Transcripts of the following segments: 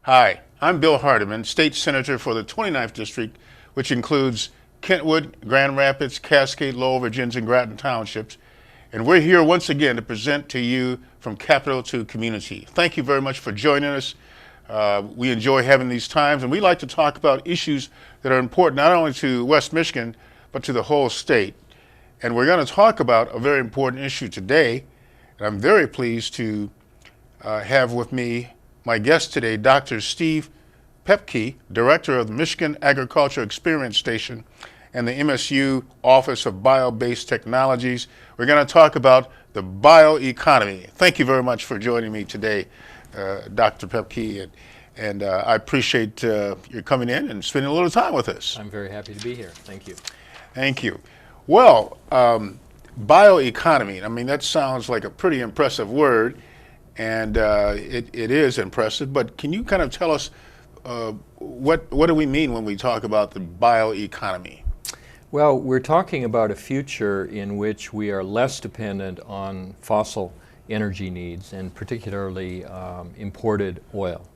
Hi, I'm Bill Hardiman, State Senator for the 29th District, which includes Kentwood, Grand Rapids, Cascade, Lowell, Virgins, and Grattan Townships. And we're here once again to present to you from capital to community. Thank you very much for joining us. We enjoy having these times, and we like to talk about issues that are important not only to West Michigan, but to the whole state. And we're going to talk about a very important issue today. And I'm very pleased to have with me my guest today, Dr. Steve Pueppke, Director of the Michigan Agriculture Experience Station and the MSU Office of Bio-Based Technologies. We're going to talk about the bioeconomy. Thank you very much for joining me today, Dr. Pueppke, and I appreciate your coming in and spending a little time with us. I'm very happy to be here. Thank you. Thank you. Well, bioeconomy, I mean, that sounds like a pretty impressive word, and it is impressive, but can you kind of tell us what do we mean when we talk about the bioeconomy? Well, we're talking about a future in which we are less dependent on fossil energy needs, and particularly imported oil.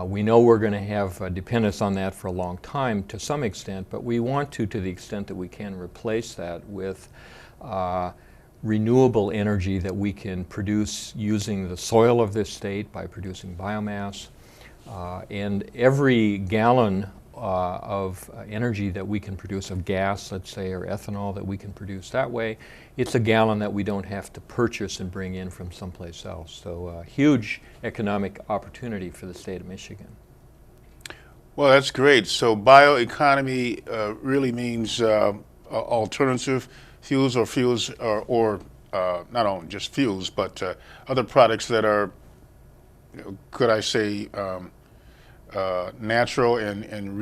We know we're going to have a dependence on that for a long time to some extent, but we want to the extent that we can, replace that with renewable energy that we can produce using the soil of this state by producing biomass. And every gallon of energy that we can produce, of gas, let's say, or ethanol that we can produce that way, it's a gallon that we don't have to purchase and bring in from someplace else. So a huge economic opportunity for the state of Michigan. Well, that's great. So bioeconomy really means alternative fuels or not only just fuels, but other products that are, could I say, natural and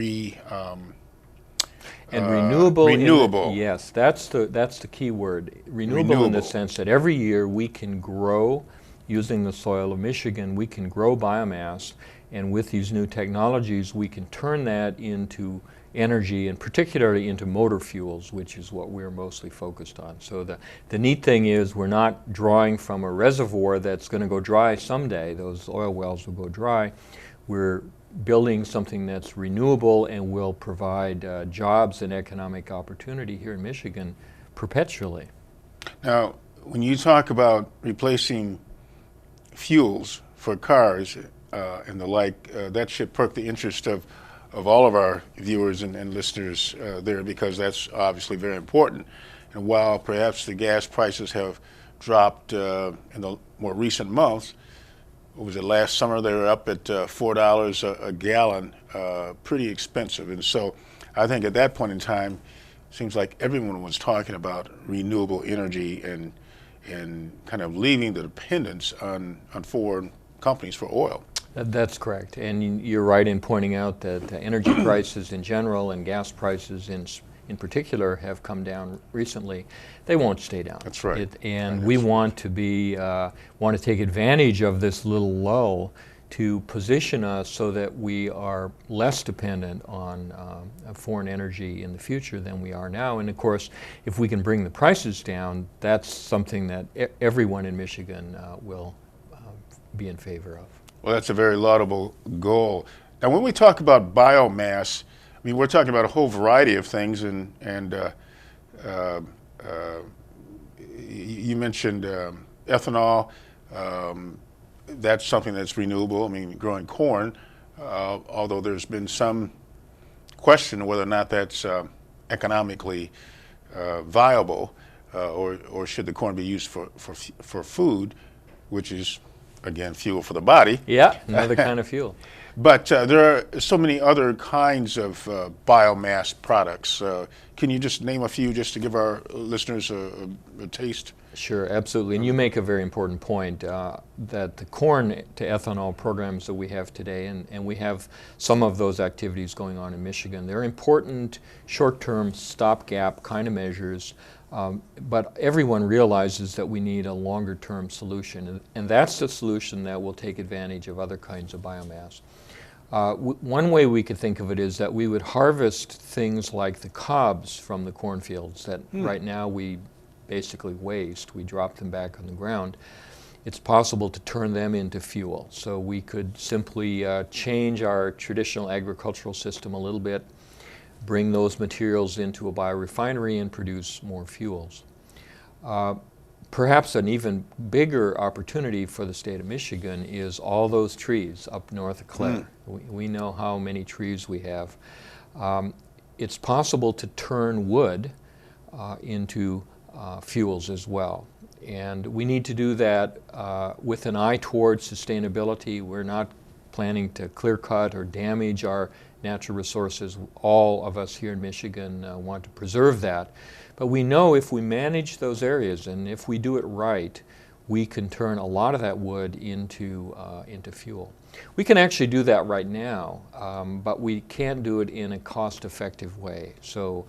renewable. Renewable. Yes, that's the key word. Renewable in the sense that every year we can grow, using the soil of Michigan, we can grow biomass, and with these new technologies we can turn that into energy, and particularly into motor fuels, which is what we're mostly focused on. So the neat thing is we're not drawing from a reservoir that's going to go dry someday. Those oil wells will go dry. We're building something that's renewable and will provide jobs and economic opportunity here in Michigan perpetually. Now, when you talk about replacing fuels for cars and the like, that should perk the interest of all of our viewers and listeners there, because that's obviously very important. And while perhaps the gas prices have dropped in the more recent months, what was it, last summer they were up at $4 a gallon, pretty expensive. And so I think at that point in time, it seems like everyone was talking about renewable energy and kind of leaving the dependence on foreign companies for oil. That's correct, and you're right in pointing out that energy prices in general and gas prices in particular have come down recently. They won't stay down. That's right. We want to take advantage of this little lull to position us so that we are less dependent on foreign energy in the future than we are now. And of course, if we can bring the prices down, that's something that everyone in Michigan will be in favor of. Well, that's a very laudable goal. Now, when we talk about biomass, I mean, we're talking about a whole variety of things, and you mentioned ethanol. That's something that's renewable. I mean, growing corn, although there's been some question whether or not that's economically viable, or should the corn be used for food, which is, again, fuel for the body. Yeah, another kind of fuel. But there are so many other kinds of biomass products. Can you just name a few just to give our listeners a taste? Sure, absolutely. And you make a very important point that the corn to ethanol programs that we have today, and we have some of those activities going on in Michigan, they're important short-term stopgap kind of measures. But everyone realizes that we need a longer-term solution, and that's the solution that will take advantage of other kinds of biomass. One way we could think of it is that we would harvest things like the cobs from the cornfields that right now we basically waste. We drop them back on the ground. it's possible to turn them into fuel. So we could simply change our traditional agricultural system a little bit, bring those materials into a biorefinery and produce more fuels. Perhaps an even bigger opportunity for the state of Michigan is all those trees up north of Clare. We know how many trees we have. It's possible to turn wood into fuels as well. And we need to do that with an eye towards sustainability. We're not planning to clear cut or damage our natural resources. All of us here in Michigan want to preserve that. But we know if we manage those areas and if we do it right, we can turn a lot of that wood into fuel. We can actually do that right now, but we can't do it in a cost-effective way. So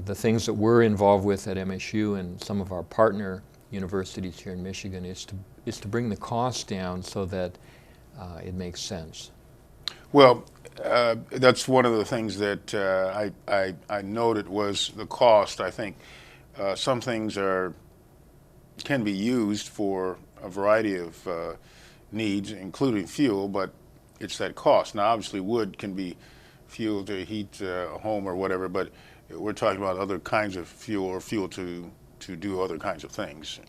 the things that we're involved with at MSU and some of our partner universities here in Michigan is to bring the cost down so that it makes sense. Well, that's one of the things that I noted was the cost. I think some things can be used for a variety of needs, including fuel, but it's that cost. Now, obviously, wood can be fuel to heat a home or whatever, but we're talking about other kinds of fuel or fuel to do other kinds of things.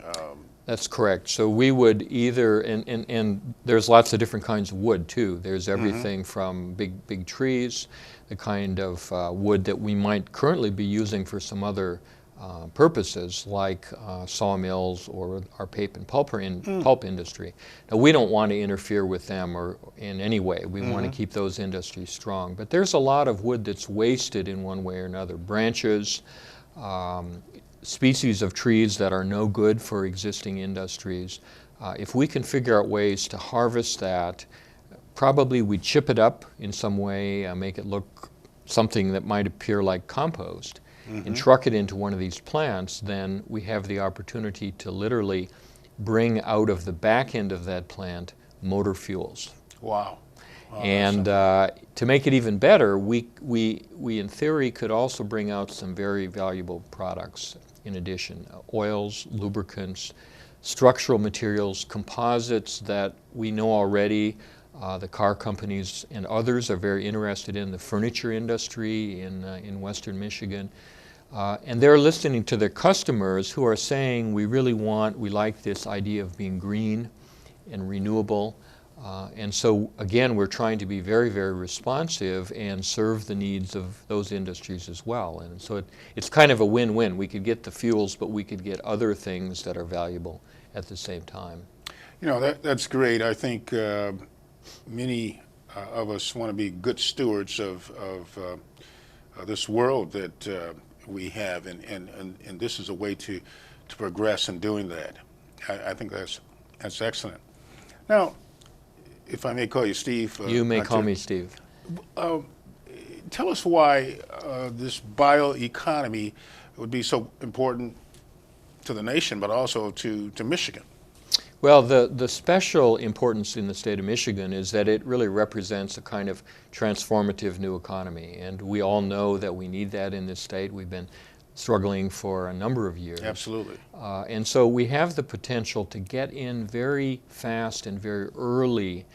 That's correct. So we would either, and there's lots of different kinds of wood too. There's everything from big trees, the kind of wood that we might currently be using for some other purposes, like sawmills or our paper and pulp industry. Now, we don't want to interfere with them or in any way. We want to keep those industries strong. But there's a lot of wood that's wasted in one way or another. Branches, species of trees that are no good for existing industries. If we can figure out ways to harvest that, probably we chip it up in some way, make it look something that might appear like compost, and truck it into one of these plants, then we have the opportunity to literally bring out of the back end of that plant motor fuels. Wow. And to make it even better, we in theory could also bring out some very valuable products in addition. Oils, lubricants, structural materials, composites that we know already the car companies and others are very interested in, the furniture industry in Western Michigan. And they're listening to their customers who are saying, we like this idea of being green and renewable. And so, again, we're trying to be very, very responsive and serve the needs of those industries as well. And so it's kind of a win-win. We could get the fuels, but we could get other things that are valuable at the same time. You know, that's great. I think many of us want to be good stewards of this world that we have, and this is a way to progress in doing that. I think that's excellent. Now, if I may call you Steve. You may call me Steve. Tell us why this bioeconomy would be so important to the nation, but also to Michigan. Well, the special importance in the state of Michigan is that it really represents a kind of transformative new economy. And we all know that we need that in this state. We've been struggling for a number of years. Absolutely. And so we have the potential to get in very fast and very early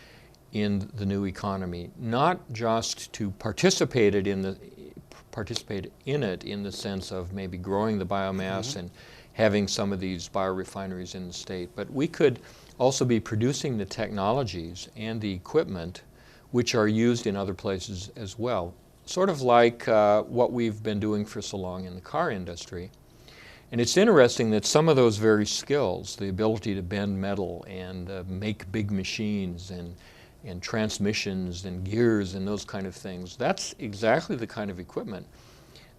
in the new economy, not just to participate in it in the sense of maybe growing the biomass and having some of these biorefineries in the state, but we could also be producing the technologies and the equipment which are used in other places as well. Sort of like what we've been doing for so long in the car industry. And it's interesting that some of those very skills, the ability to bend metal and make big machines and transmissions and gears and those kind of things, that's exactly the kind of equipment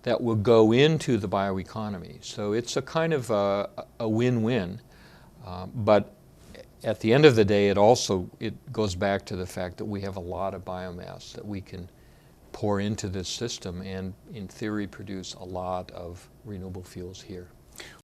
that will go into the bioeconomy. So it's a kind of a win-win, but at the end of the day, it goes back to the fact that we have a lot of biomass that we can pour into this system and in theory produce a lot of renewable fuels here.